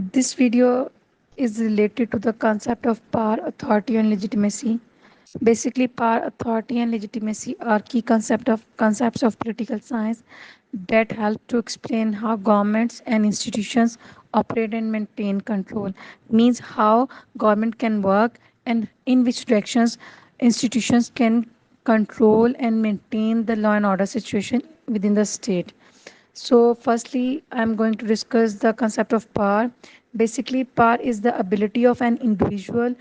This video is related to the concept of power, authority, and legitimacy. Basically, power, authority, and legitimacy are key concepts of political science that help to explain how governments and institutions operate and maintain control. Means how government can work and in which directions institutions can control and maintain the law and order situation within the state. So, firstly, I'm going to discuss the concept of power. Basically, power is the ability of an individual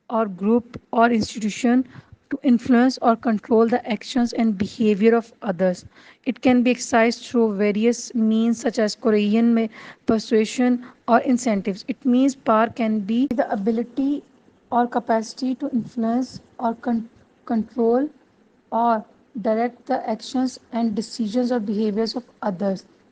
or group or institution to influence or control the actions and behavior of others. It can be exercised through various means such as coercion, persuasion, or incentives. It means power can be the ability or capacity to influence or control or direct the actions and decisions or behaviors of others.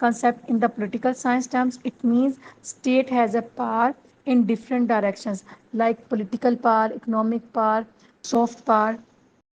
concept in the political science terms, it means state has a power in different directions like political power, economic power, soft power,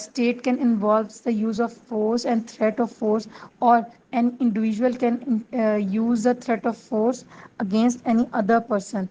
state can involve the use of force and threat of force, or an individual can use the threat of force against any other person.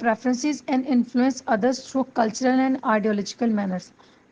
preferences and influence others through cultural and ideological manners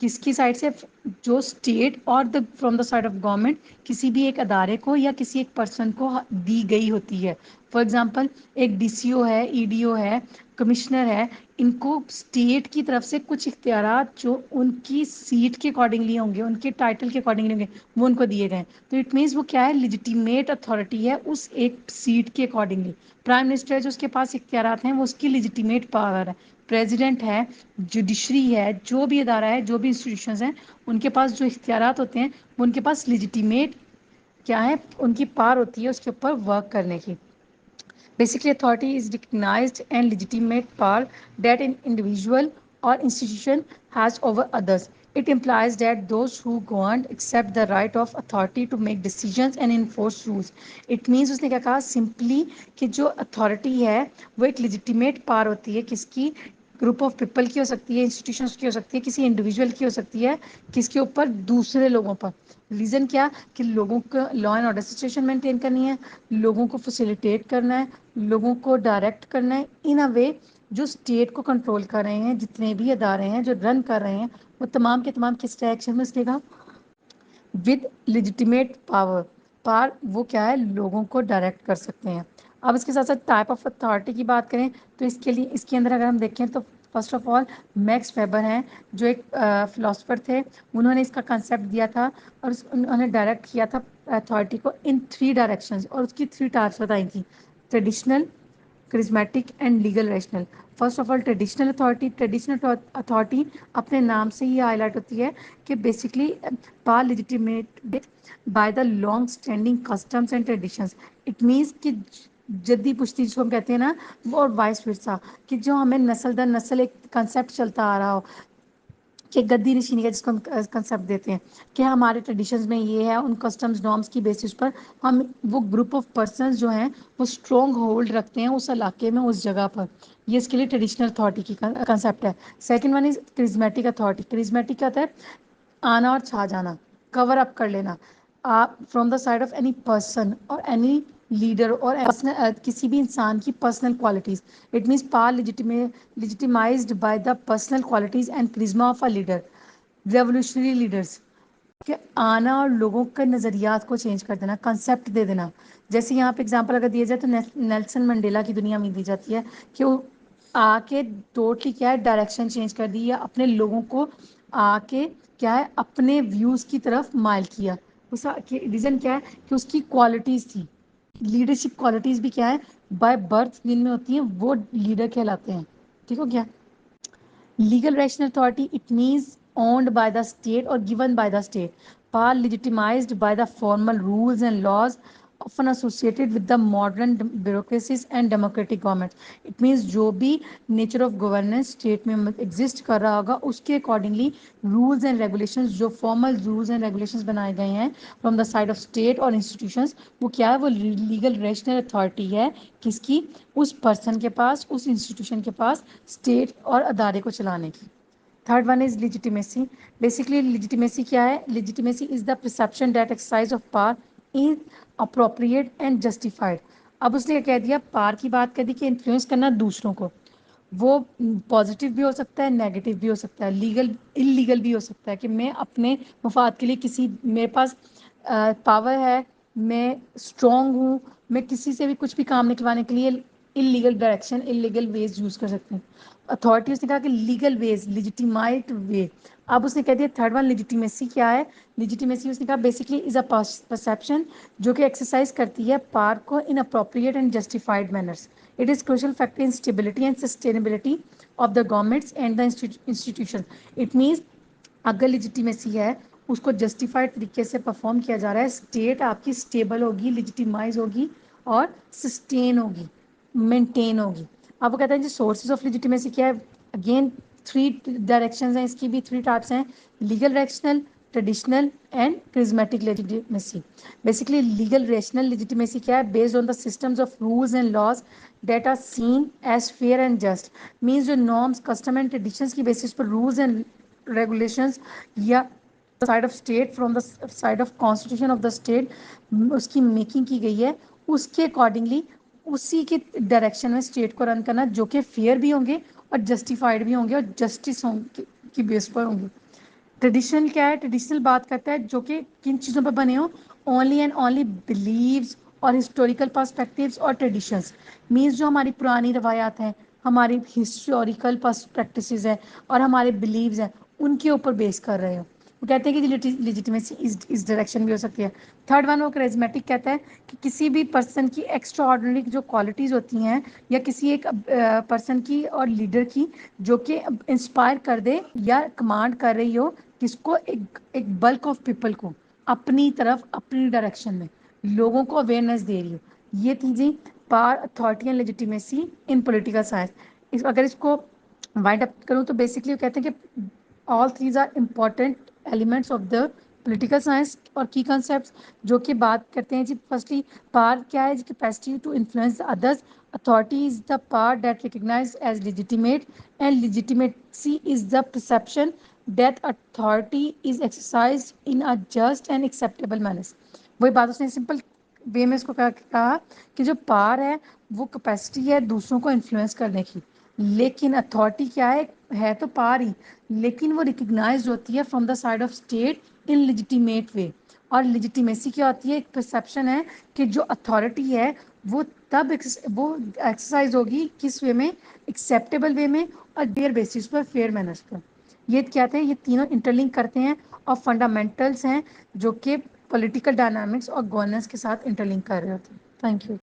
کس کی side سے؟ جو state اور from the side of government کسی بھی ایک ادارے کو یا کسی ایک پرسن کو دی گئی ہوتی ہے. فار ایگزامپل ایک ڈی سی او ہے, ای ڈی او ہے, کمشنر ہے, ان کو اسٹیٹ کی طرف سے کچھ اختیارات جو ان کی سیٹ کے اکارڈنگلی ہوں گے, ان کے ٹائٹل کے اکارڈنگلی ہوں گے, وہ ان کو دیے گئے. تو اٹ مینس وہ کیا ہے, لیجیٹیمیٹ اتھارٹی ہے اس ایک سیٹ کے اکارڈنگلی. پرائم منسٹر جو اس کے پاس اختیارات ہیں وہ اس کی لیجیٹیمیٹ پاور ہے. پریزیڈنٹ ہے, جوڈیشری ہے, جو بھی ادارہ ہے, جو بھی انسٹیٹیوشنز ہیں, ان کے پاس جو اختیارات ہوتے ہیں وہ ان کے پاس لیجیٹیمیٹ کیا ہے, ان کی پار ہوتی ہے اس کے اوپر ورک کرنے کی. Basically, authority is recognized and legitimate power that an individual or institution has over others. It implies that those who govern accept the right of authority to make decisions and enforce rules. It means اس نے کیا کہا simply کہ جو authority ہے وہ ایک legitimate power ہوتی ہے کس کی, گروپ آف پیپل کی ہو سکتی ہے, انسٹیٹیوشنس کی ہو سکتی ہے, کسی انڈیویجول کی ہو سکتی ہے, کس کے اوپر, دوسرے لوگوں پر. ریزن کیا کہ لوگوں کو law and order situation maintain کرنی ہے, لوگوں کو فیسیلیٹیٹ کرنا ہے, لوگوں کو ڈائریکٹ کرنا ہے ان اے وے جو اسٹیٹ کو کنٹرول کر رہے ہیں, جتنے بھی ادارے ہیں جو رن کر رہے ہیں وہ تمام کے تمام کس ڈائریکشن میں اس لیے گا ود لیجیٹیمیٹ پاور. پار وہ کیا ہے, لوگوں کو ڈائریکٹ کر سکتے ہیں. اب اس کے ساتھ ساتھ ٹائپ آف اتھارٹی کی بات کریں تو اس کے لیے, اس کے اندر اگر ہم دیکھیں تو first of all Max Weber ہیں جو ایک فلاسفر تھے, انہوں نے اس کا کنسیپٹ دیا تھا اور انہوں نے ڈائریکٹ کیا تھا اتھارٹی کو ان 3 ڈائریکشنز, اور اس کی 3 ٹائپس بتائی تھیں, traditional, charismatic and legal rational. First of all traditional authority. Traditional authority اپنے نام سے ہی ہائی لائٹ ہوتی ہے کہ بیسکلی پار legitimate by the long standing customs and traditions. It means کہ جدی پشتی جس کو ہم کہتے ہیں نا, وہ اور وائس ورسا, کہ جو ہمیں نسل در نسل ایک کنسیپٹ چلتا آ رہا ہو, کہ گدی نشینی کا جس کو ہم کنسیپٹ دیتے ہیں کہ ہمارے ٹریڈیشنز میں یہ ہے, ان کسٹمز نارمس کی بیسس پر ہم وہ گروپ آف پرسنز جو ہیں وہ اسٹرانگ ہولڈ رکھتے ہیں اس علاقے میں, اس جگہ پر. یہ اس کے لیے ٹریڈیشنل اتھارٹی کی کنسیپٹ ہے. Second one is charismatic authority. Charismatic کیا ہوتا ہے, آنا اور چھا جانا, کور اپ کر لینا, آپ from the side of any person اور اینی لیڈر اور کسی بھی انسان کی personal qualities. It means power legitimized by the personal qualities and charisma of a leader. Revolutionary leaders کہ آنا اور لوگوں کے نظریات کو چینج کر دینا, کنسیپٹ دے دینا. جیسے یہاں پہ اگزامپل اگر دیا جائے تو نیلسن منڈیلا کی دنیا میں دی جاتی ہے کہ وہ آ کے ٹوٹلی کیا ہے ڈائریکشن چینج کر دی, یا اپنے لوگوں کو آ کے کیا ہے اپنے ویوز کی طرف مائل کیا. اس ریزن کیا ہے کہ اس کی کوالٹیز تھی, لیڈرشپ کوالٹیز بھی کیا ہے بائی برتھ جن میں ہوتی ہیں, وہ لیڈر کہلاتے ہیں. ٹھیک ہو گیا. Legal rational authority. It means owned by the state or given by the state. Power legitimized by the formal rules and laws often associated with the modern bureaucracies and democratic governments. It means جو بھی nature of governance state میں exist کر رہا ہوگا اس کے accordingly rules and regulations, جو formal rules and regulations بنائے گئے ہیں from the side of state اور انسٹیٹیوشنز, وہ کیا ہے, وہ لیگل ریشنل اتھارٹی ہے. کس کی؟ اس پرسن کے پاس, اس انسٹیٹیوشن کے پاس, اسٹیٹ اور ادارے کو چلانے کی. Third one is legitimacy. Basically legitimacy کیا ہے, legitimacy is the perception that exercise of power is appropriate and justified. اب اس نے کیا کہہ دیا, پار کی بات کر دی کہ انفلوئنس کرنا دوسروں کو, وہ پازیٹیو بھی ہو سکتا ہے, نیگیٹو بھی ہو سکتا ہے, لیگل انلیگل بھی ہو سکتا ہے, کہ میں اپنے مفاد کے لیے کسی, میرے پاس پاور ہے, میں اسٹرانگ ہوں, میں کسی سے بھی کچھ بھی کام نکلوانے کے لیے انلیگل ڈائریکشن, انلیگل ویز یوز کر سکتے ہیں. اتھارٹیز نے کہا کہ لیگل ویز, لیجیٹیمائٹ وے. اب اس نے کہہ دیا تھرڈ ون لیجیٹیمیسی کیا ہے. لیجیٹیمیسی اس نے کہا بیسکلی از اے پرسیپشن جو کہ ایکسرسائز کرتی ہے پار کو in appropriate and justified manners. It is crucial factor in stability and sustainability of the governments and the institution. It means اگر لیجیٹیمیسی ہے اس کو جسٹیفائڈ طریقے سے پرفارم کیا جا رہا ہے, اسٹیٹ آپ کی اسٹیبل ہوگی, لیجیٹیمائز ہوگی اور سسٹین ہوگی, مینٹین ہوگی. اب وہ کہتے ہیں جی سورسز آف لیجیٹیمیسی کیا ہے. اگین 3 ڈائریکشنز ہیں, اس کی بھی 3 ٹائپس ہیں, legal rational, traditional and charismatic legitimacy. Basically legal rational legitimacy کیا ہے, based on the systems of rules and laws that are seen as fair and just. Means جو norms, custom and traditions کی basis پر rules and regulations یا side of state from the side of constitution of the state اس کی making کی گئی ہے, اس کے اکارڈنگلی اسی کے ڈائریکشن میں اسٹیٹ کو رن کرنا, جو کہ فیئر بھی ہوں گے اور جسٹیفائڈ بھی ہوں گے اور جسٹس کی بیس پر ہوں گے. ٹریڈیشنل کیا ہے؟ ٹریڈیشنل بات کرتا ہے جو کہ کن چیزوں پہ بنے ہوں، اونلی اینڈ اونلی بلیوز اور ہسٹوریکل پرسپیکٹیوس اور ٹریڈیشنس، مینس جو ہماری پرانی روایات ہیں، ہماری ہسٹوریکل پریکٹسز ہیں اور ہمارے بلیوز ہیں، ان کے اوپر بیس کر رہے ہو. وہ کہتے ہیں کہ لیجیٹیمیسی اس ڈائریکشن بھی ہو سکتی ہے. تھرڈ ون وہ کرزمیٹک کہتا ہے کہ کسی بھی پرسن کی ایکسٹرا آرڈنری جو کوالٹیز ہوتی ہیں یا کسی ایک پرسن کی اور لیڈر کی جو کہ انسپائر کر دے یا کمانڈ کر رہی ہو کس کو، ایک بلک آف پیپل کو اپنی طرف اپنی ڈائریکشن میں لوگوں کو اویئرنیس دے رہی ہو. یہ چیزیں پار authority and legitimacy in political science. اگر اس کو وائنڈ اپ کروں تو بیسکلی وہ کہتے ہیں کہ all threes are important elements of the political science اور کی کنسیپٹس جو کہ بات کرتے ہیں جی. فرسٹلی پار کیا ہے؟ Capacity to influence others. Authority is the power that recognized as legitimate, and legitimacy is the perception that authority is exercised in a just and acceptable manner. وہی بات اس نے سمپل وے میں اس کو کہا کہ جو پار ہے وہ کیپیسٹی ہے دوسروں کو انفلوئنس کرنے کی، لیکن اتھارٹی کیا ہے تو پار ہی، لیکن وہ ریکگنائزڈ ہوتی ہے from the side of state in legitimate way. اور لیجیٹیمیسی کیا ہوتی ہے؟ ایک پرسیپشن ہے کہ جو اتھارٹی ہے وہ تب وہ ایکسرسائز ہوگی کس وے میں؟ ایکسیپٹیبل وے میں اور ڈیئر بیسس پر، فیئر مینرس پر. یہ کہتے ہیں یہ تینوں انٹرلنک کرتے ہیں اور فنڈامنٹلس ہیں جو کہ پولیٹیکل ڈائنامکس اور گورننس کے ساتھ انٹرلنک کر رہے ہوتے ہیں. Thank you.